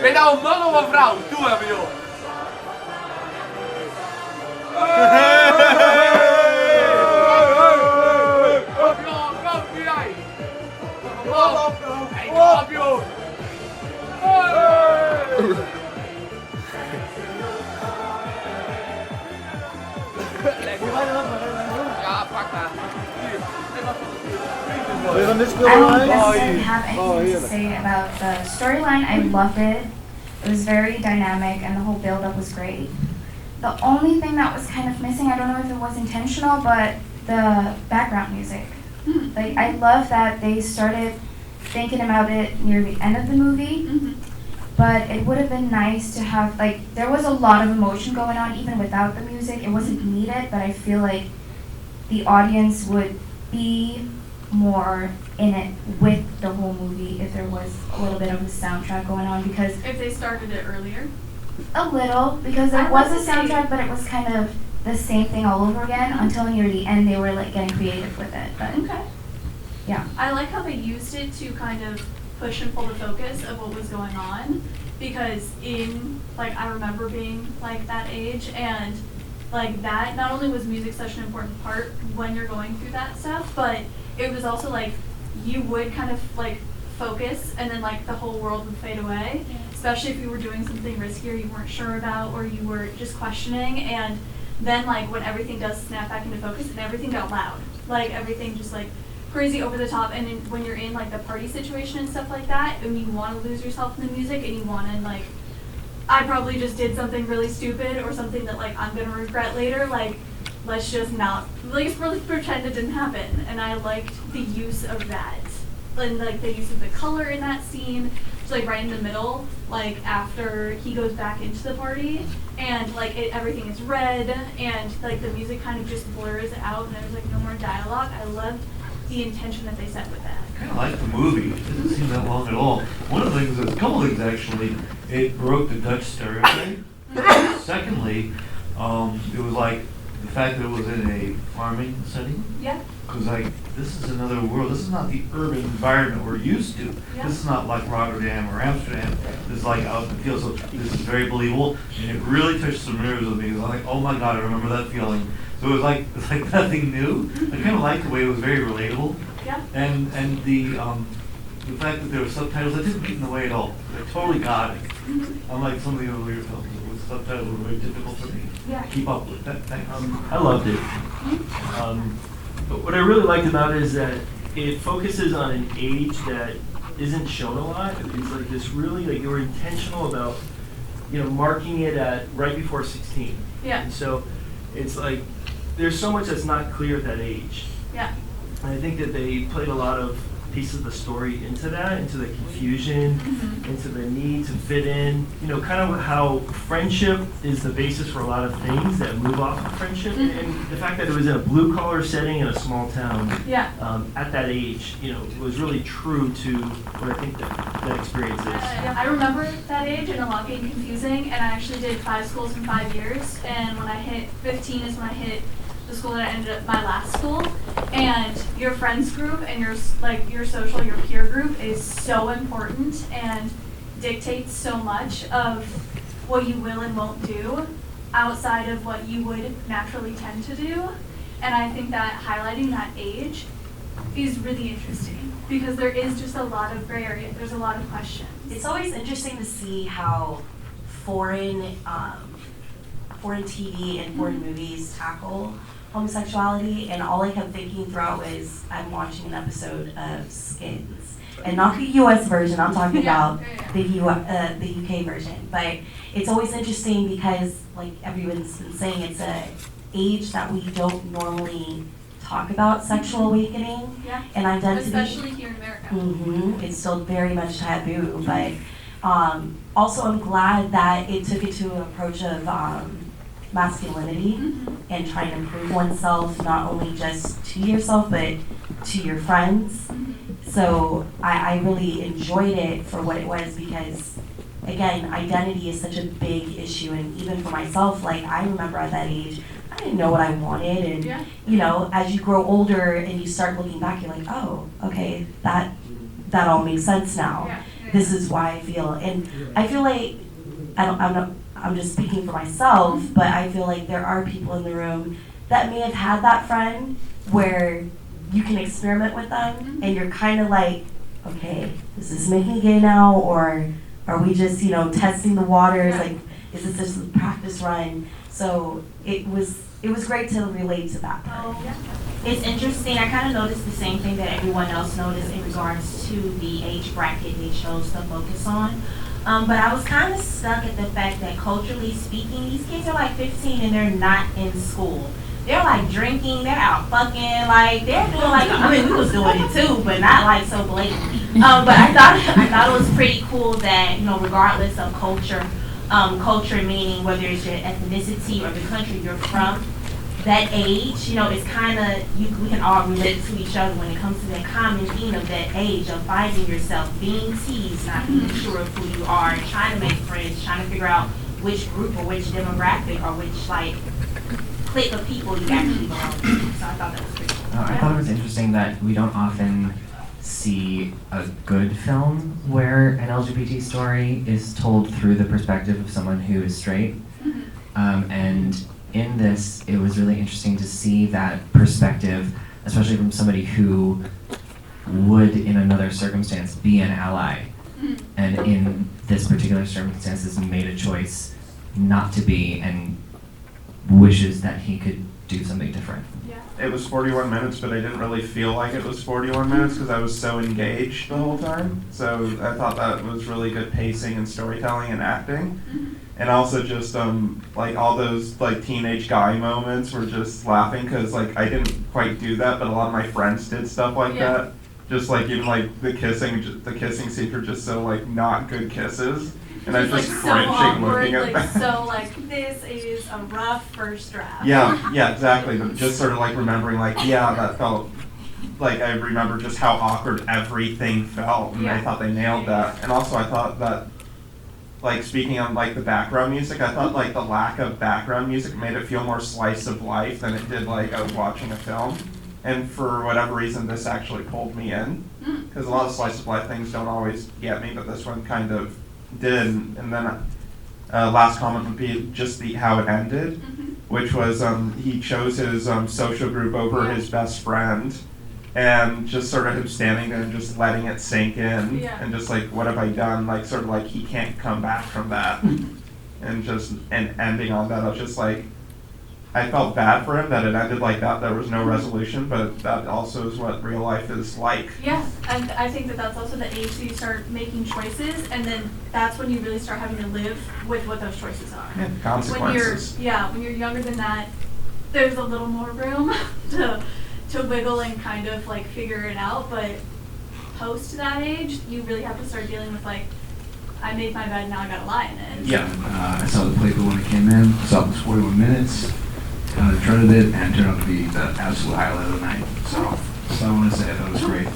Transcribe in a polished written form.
Ben je nou een man of een vrouw? Doe even, joh. Kom jij. Kom op, joh. Ja, pak maar. I don't necessarily have anything to say about the storyline. I loved it. It was very dynamic and the whole build-up was great. The only thing that was kind of missing, I don't know if it was intentional, but the background music. Like, I love that they started thinking about it near the end of the movie, but it would have been nice to have, like, there was a lot of emotion going on even without the music. It wasn't needed, but I feel like the audience would be more in it with the whole movie if there was a little bit of a soundtrack going on, because If they started it earlier. a little, because I it was like a to soundtrack, but it was kind of the same thing all over again until near the end they were like getting creative with it. But Okay. yeah. I like how they used it to kind of push and pull the focus of what was going on, because I remember being like that age, and like that, not only was music such an important part when you're going through that stuff, but it was also like you would kind of like focus and then like the whole world would fade away, especially if you were doing something riskier you weren't sure about or you were just questioning, and then like when everything does snap back into focus and everything got loud, like everything just like crazy over the top, and when you're in like the party situation and stuff like that, and you want to lose yourself in the music and you want to like, I probably just did something really stupid or something that like I'm gonna regret later, like let's just not, like let's really pretend it didn't happen. And I liked the use of that, and like the use of the color in that scene, just like right in the middle, like after he goes back into the party, and like everything is red, and like the music kind of just blurs out, and there's like no more dialogue. I loved the intention that they set with that. I kind of like the movie. It didn't seem that long at all. One of the things, a couple things actually, it broke the Dutch stereotype. Secondly, it was like the fact that it was in a farming setting. Yeah. Because like, this is another world. This is not the urban environment we're used to. Yeah. This is not like Rotterdam or Amsterdam. This is like out in the field. So this is very believable, and it really touched some nerves with me. It was like, oh my God, I remember that feeling. So it was like nothing new. I kind of liked the way it was very relatable. Yeah. And the fact that there were subtitles, that didn't get in the way at all. I totally got it. Unlike some of the earlier films, with subtitles were very difficult for me Yeah. to keep up with. Thanks. I loved it. But what I really liked about it is that it focuses on an age that isn't shown a lot. It's like this really, like, you were intentional about, marking it at right before 16. Yeah. And so it's like, there's so much that's not clear at that age. Yeah. And I think that they played a lot of pieces of the story into that, into the confusion, into the need to fit in. Kind of how friendship is the basis for a lot of things that move off of friendship. And the fact that it was in a blue-collar setting in a small town Yeah. at that age, was really true to what I think that experience is. I remember that age and a lot being confusing, and I actually did 5 schools in 5 years, and when I hit 15 is when I hit the school that I ended up my last school, and your friends group and your social, your peer group is so important and dictates so much of what you will and won't do outside of what you would naturally tend to do. And I think that highlighting that age is really interesting because there is just a lot of gray area. There's a lot of questions. It's always interesting to see how foreign TV and foreign movies tackle homosexuality, and all I kept thinking throughout was I'm watching an episode of Skins, and not the U.S. version. I'm talking about the UK version. But it's always interesting because, like everyone's been saying, it's a age that we don't normally talk about sexual awakening and identity, especially here in America. It's still very much taboo, but also I'm glad that it took it to an approach of masculinity and trying to prove oneself not only just to yourself but to your friends. So I really enjoyed it for what it was, because again, identity is such a big issue, and even for myself, like I remember at that age, I didn't know what I wanted, and Yeah. you know, as you grow older and you start looking back, you're like, oh, okay, that all makes sense now. Yeah. This is why I feel, and I feel like I'm just speaking for myself, but I feel like there are people in the room that may have had that friend where you can experiment with them, and you're kind of like, okay, is this making it gay now, or are we just, you know, testing the waters? Like, is this just a practice run? So it was great to relate to that part. Oh, yeah. It's interesting. I kind of noticed the same thing that everyone else noticed in regards to the age bracket they chose to focus on. But I was kind of stuck at the fact that culturally speaking, these kids are like 15 and they're not in school. They're like drinking, they're out fucking, like they're doing like, I mean, we was doing it too, but not like so blatantly. But I thought it was pretty cool that, you know, regardless of culture meaning whether it's your ethnicity or the country you're from, that age, you know, it's kind of, we can all relate to each other when it comes to that common theme of that age of finding yourself, being teased, not being sure of who you are, and trying to make friends, trying to figure out which group or which demographic or which, like, clique of people you actually belong to. So I thought that was pretty cool. I thought it was interesting that we don't often see a good film where an LGBT story is told through the perspective of someone who is straight. And in this, it was really interesting to see that perspective, especially from somebody who would, in another circumstance, be an ally. And in this particular circumstances, made a choice not to be and wishes that he could do something different. Yeah. It was 41 minutes, but I didn't really feel like it was 41 minutes because I was so engaged the whole time. So I thought that was really good pacing and storytelling and acting. And also just like all those like teenage guy moments were just laughing because like I didn't quite do that, but a lot of my friends did stuff like that. Just like even like the kissing scenes were just so like not good kisses. And I was just like so cringing awkward, looking at like that. so like this is a rough first draft. Yeah, exactly. But just sort of like remembering, like, yeah, that felt like I remember just how awkward everything felt, and I thought they nailed that. And also, I thought that, like, speaking on like the background music, I thought like the lack of background music made it feel more slice of life than it did like I was watching a film. And for whatever reason, this actually pulled me in because a lot of slice of life things don't always get me, but this one kind of did. And then last comment would be just how it ended, which was he chose his social group over his best friend, and just sort of him standing there and just letting it sink in, and just like, what have I done? Like sort of like he can't come back from that, and ending on that, I was just like, I felt bad for him that it ended like that. There was no resolution, but that also is what real life is like. Yeah, and I think that that's also the age that you start making choices, and then that's when you really start having to live with what those choices are. Yeah, consequences. When you're younger than that, there's a little more room to wiggle and kind of like figure it out, but post that age, you really have to start dealing with like, I made my bed, now I gotta lie in it. Yeah, I saw the playthrough when it came in, I saw it was 41 minutes, dreaded it, and it turned out to be the absolute highlight of the night. So I want to say I thought it was great.